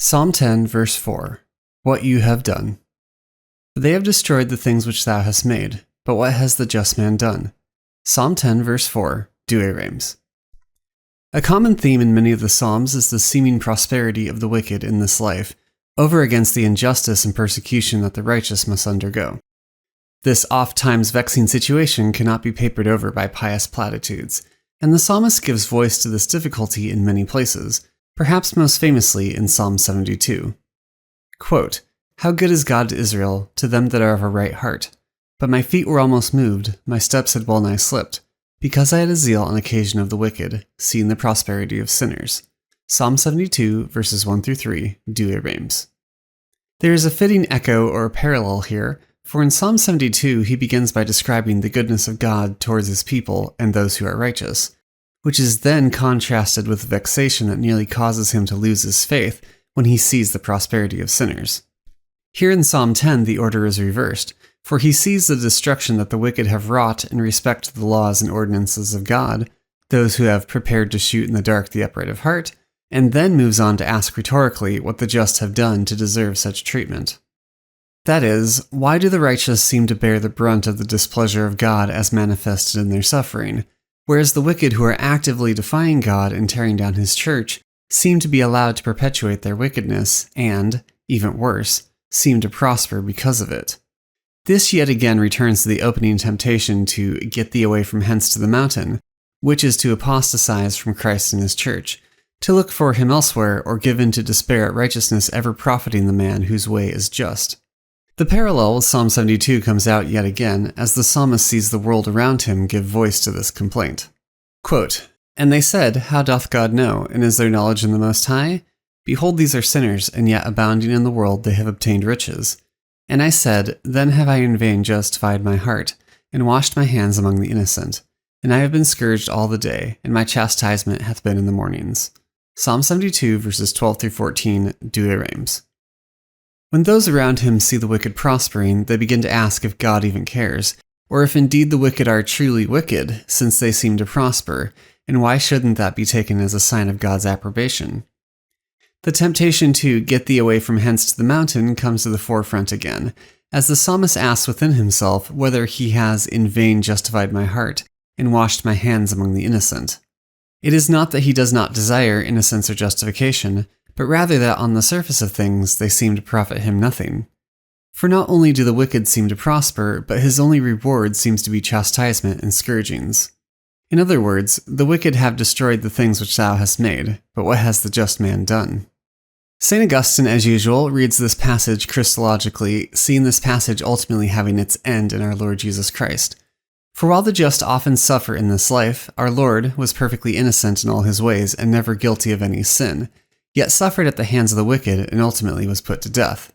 Psalm 10, verse 4. What you have done. For they have destroyed the things which thou hast made, but what has the just man done? Psalm 10, verse 4, Douay-Rheims. A common theme in many of the Psalms is the seeming prosperity of the wicked in this life, over against the injustice and persecution that the righteous must undergo. This oft-times vexing situation cannot be papered over by pious platitudes, and the psalmist gives voice to this difficulty in many places, perhaps most famously in Psalm 72. Quote, "How good is God to Israel, to them that are of a right heart! But my feet were almost moved, my steps had well nigh slipped, because I had a zeal on occasion of the wicked, seeing the prosperity of sinners." Psalm 72, verses 1-3, Douay-Rheims. There is a fitting echo or parallel here, for in Psalm 72 he begins by describing the goodness of God towards his people and those who are righteous, which is then contrasted with the vexation that nearly causes him to lose his faith when he sees the prosperity of sinners. Here in Psalm 10 the order is reversed, for he sees the destruction that the wicked have wrought in respect to the laws and ordinances of God, those who have prepared to shoot in the dark the upright of heart, and then moves on to ask rhetorically what the just have done to deserve such treatment. That is, why do the righteous seem to bear the brunt of the displeasure of God as manifested in their suffering, whereas the wicked who are actively defying God and tearing down his church seem to be allowed to perpetuate their wickedness and, even worse, seem to prosper because of it? This yet again returns to the opening temptation to get thee away from hence to the mountain, which is to apostatize from Christ and his church, to look for him elsewhere or give in to despair at righteousness ever profiting the man whose way is just. The parallel with Psalm 72 comes out yet again as the psalmist sees the world around him give voice to this complaint. Quote, "And they said, How doth God know, and is there knowledge in the Most High? Behold, these are sinners, and yet abounding in the world they have obtained riches. And I said, Then have I in vain justified my heart, and washed my hands among the innocent. And I have been scourged all the day, and my chastisement hath been in the mornings." Psalm 72, verses 12-14, Douay-Rheims. When those around him see the wicked prospering, they begin to ask if God even cares, or if indeed the wicked are truly wicked, since they seem to prosper, and why shouldn't that be taken as a sign of God's approbation? The temptation to get thee away from hence to the mountain comes to the forefront again, as the psalmist asks within himself whether he has in vain justified my heart, and washed my hands among the innocent. It is not that he does not desire innocence or justification, but rather that on the surface of things they seem to profit him nothing. For not only do the wicked seem to prosper, but his only reward seems to be chastisement and scourgings. In other words, the wicked have destroyed the things which thou hast made, but what has the just man done? St. Augustine, as usual, reads this passage Christologically, seeing this passage ultimately having its end in our Lord Jesus Christ. For while the just often suffer in this life, our Lord was perfectly innocent in all his ways and never guilty of any sin, yet suffered at the hands of the wicked and ultimately was put to death.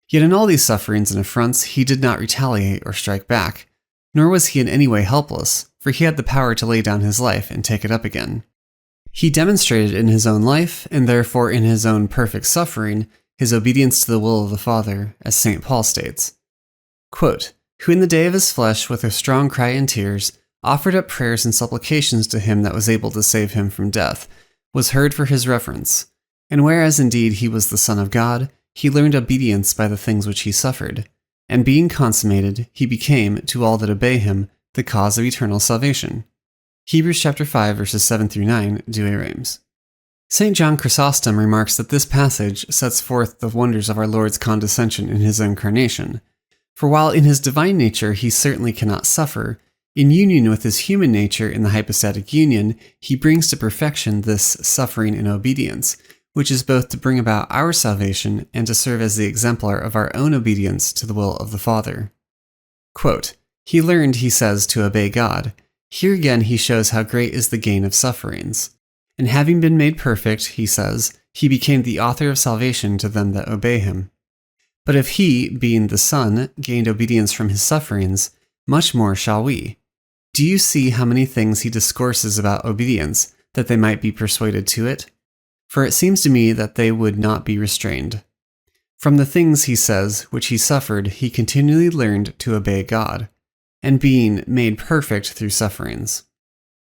Yet in all these sufferings and affronts he did not retaliate or strike back, nor was he in any way helpless, for he had the power to lay down his life and take it up again. He demonstrated in his own life, and therefore in his own perfect suffering, his obedience to the will of the Father, as St. Paul states. Quote, "Who in the day of his flesh, with a strong cry and tears, offered up prayers and supplications to him that was able to save him from death, was heard for his reverence. And whereas indeed he was the Son of God, he learned obedience by the things which he suffered. And being consummated, he became, to all that obey him, the cause of eternal salvation." Hebrews chapter 5, verses 7-9, Douay-Rheims. St. John Chrysostom remarks that this passage sets forth the wonders of our Lord's condescension in his incarnation. For while in his divine nature he certainly cannot suffer, in union with his human nature in the hypostatic union, he brings to perfection this suffering and obedience, which is both to bring about our salvation and to serve as the exemplar of our own obedience to the will of the Father. Quote, "He learned," he says, "to obey God." Here again he shows how great is the gain of sufferings. And having been made perfect, he says, he became the author of salvation to them that obey him. But if he, being the Son, gained obedience from his sufferings, much more shall we. Do you see how many things he discourses about obedience, that they might be persuaded to it? For it seems to me that they would not be restrained. From the things, he says, which he suffered, he continually learned to obey God, and being made perfect through sufferings.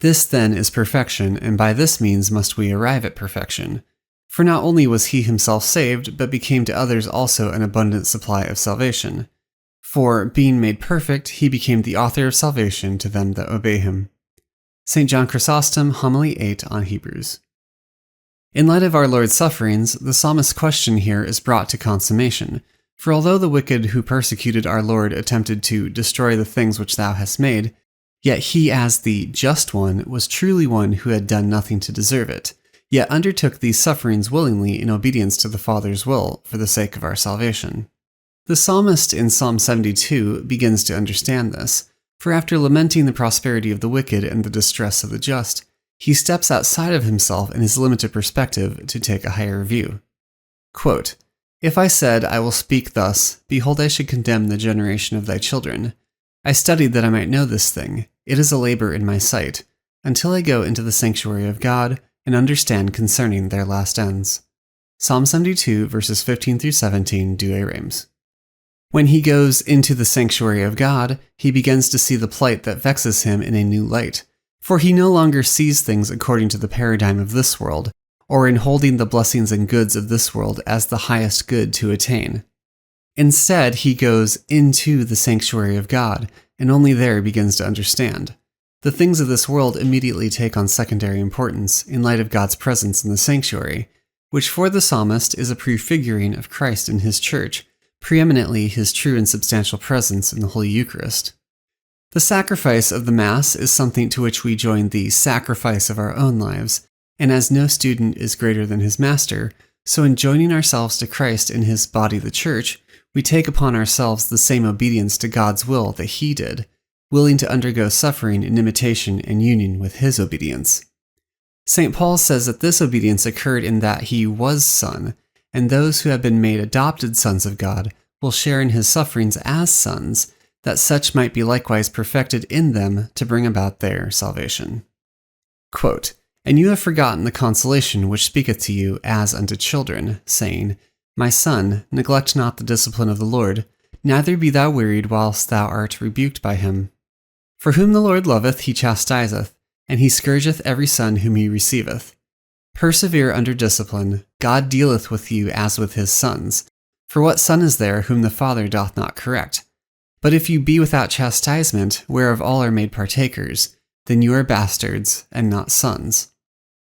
This then is perfection, and by this means must we arrive at perfection. For not only was he himself saved, but became to others also an abundant supply of salvation. For, being made perfect, he became the author of salvation to them that obey him. St. John Chrysostom, Homily 8 on Hebrews. In light of our Lord's sufferings, the psalmist's question here is brought to consummation. For although the wicked who persecuted our Lord attempted to destroy the things which thou hast made, yet he as the just one was truly one who had done nothing to deserve it, yet undertook these sufferings willingly in obedience to the Father's will for the sake of our salvation. The psalmist in Psalm 72 begins to understand this, for after lamenting the prosperity of the wicked and the distress of the just, he steps outside of himself and his limited perspective to take a higher view. Quote, "If I said, I will speak thus, behold, I should condemn the generation of thy children. I studied that I might know this thing. It is a labor in my sight, until I go into the sanctuary of God and understand concerning their last ends." Psalm 72, verses 15 through 17, Douay Rheims. When he goes into the sanctuary of God, he begins to see the plight that vexes him in a new light, for he no longer sees things according to the paradigm of this world, or in holding the blessings and goods of this world as the highest good to attain. Instead, he goes into the sanctuary of God, and only there begins to understand. The things of this world immediately take on secondary importance in light of God's presence in the sanctuary, which for the psalmist is a prefiguring of Christ in his church, preeminently his true and substantial presence in the Holy Eucharist. The sacrifice of the Mass is something to which we join the sacrifice of our own lives, and as no student is greater than his master, so in joining ourselves to Christ in his body the Church, we take upon ourselves the same obedience to God's will that he did, willing to undergo suffering in imitation and union with his obedience. St. Paul says that this obedience occurred in that he was Son, and those who have been made adopted sons of God will share in his sufferings as sons, that such might be likewise perfected in them to bring about their salvation. Quote, "And you have forgotten the consolation which speaketh to you as unto children, saying, My son, neglect not the discipline of the Lord, neither be thou wearied whilst thou art rebuked by him. For whom the Lord loveth he chastiseth, and he scourgeth every son whom he receiveth. Persevere under discipline, God dealeth with you as with his sons. For what son is there whom the Father doth not correct? But if you be without chastisement, whereof all are made partakers, then you are bastards, and not sons.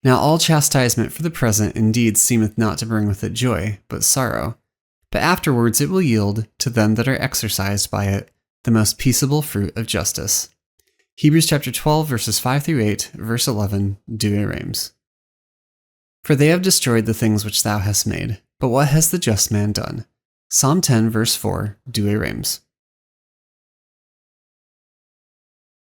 Now all chastisement for the present indeed seemeth not to bring with it joy, but sorrow. But afterwards it will yield, to them that are exercised by it, the most peaceable fruit of justice." Hebrews chapter 12, verses 5 through 8, verse 11, Douay Rheims. "For they have destroyed the things which thou hast made, but what has the just man done?" Psalm 10, verse 4, Douay Rheims.